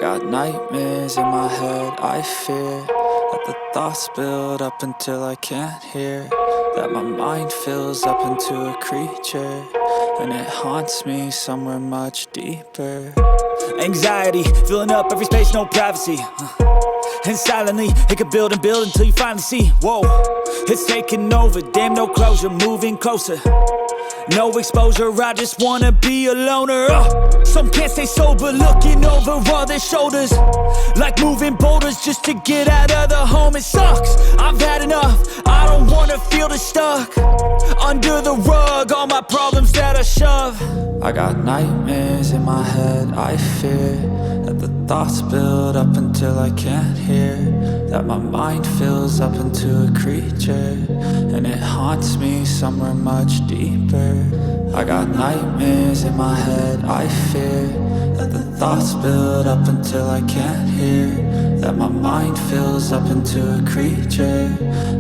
got nightmares in my head, I fear that the thoughts build up until I can't hear, that my mind fills up into a creature, and it haunts me somewhere much deeper. Anxiety, filling up every space, no privacy. And silently, it could build and build until you finally see, whoa, it's taking over, damn, no closure, moving closer. No exposure, I just wanna be a loner. Some can't stay sober, looking over all their shoulders, like moving boulders just to get out of the home. It sucks, I've had enough, I don't wanna feel the stuck under the rug, all my problems that I shove. I got nightmares in my head, I fear that the thoughts build up until I can't hear, that my mind fills up into a creature, and it haunts me somewhere much deeper. I got nightmares in my head, I fear that the thoughts build up until I can't hear, that my mind fills up into a creature,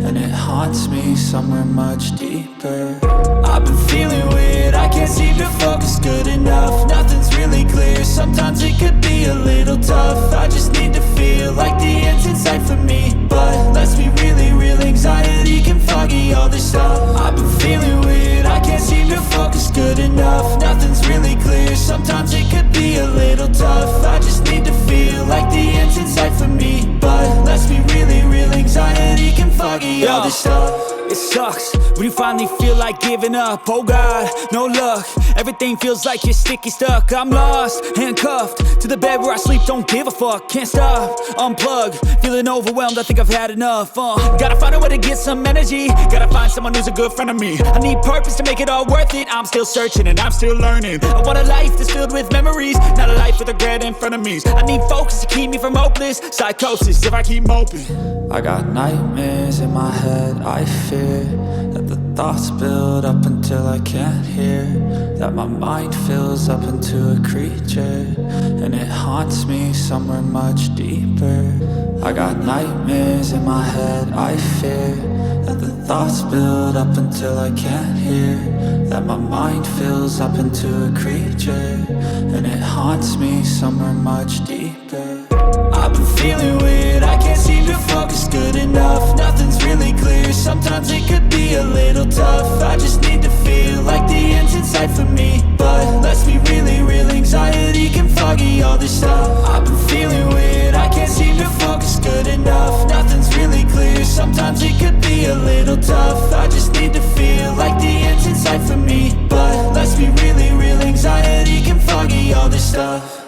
and it haunts me somewhere much deeper. I've been feeling weird, I can't seem to focus good enough, nothing's really clear, sometimes it could be a little tough. I just need to feel like the end's in sight for me, but let's be really real, anxiety can foggy all this stuff. I've been feeling weird, I can't seem to focus good enough, nothing's really clear, sometimes it could be a little tough. I just need to feel like the end's in sight for me, but let's be really real, anxiety can foggy all this stuff. It sucks when you finally feel like giving up. Oh God, no luck, everything feels like you're sticky stuck. I'm lost, handcuffed to the bed where I sleep, don't give a fuck. Can't stop, unplug, feeling overwhelmed, I think I've had enough. Gotta find a way to get some energy, gotta find someone who's a good friend of me. I need purpose to make it all worth it, I'm still searching and I'm still learning. I want a life that's filled with memories, not a life with regret in front of me. I need focus to keep me from hopeless psychosis if I keep moping. I got nightmares in my head, I fear that the thoughts build up until I can't hear, that my mind fills up into a creature, and it haunts me somewhere much deeper. I got nightmares in my head, I fear that the thoughts build up until I can't hear, that my mind fills up into a creature, and it haunts me somewhere much deeper. I've been feeling weird, I can't seem to focus good enough, nothing's really clear, sometimes it could be a little tough. I just need to feel like the end's in sight for me, but let's be really real, anxiety can foggy all this stuff. I've been feeling weird, I can't seem to focus good enough, nothing's really clear, sometimes it could be a little tough. I just need to feel like the end's in sight for me, but let's be really real, anxiety can foggy all this stuff.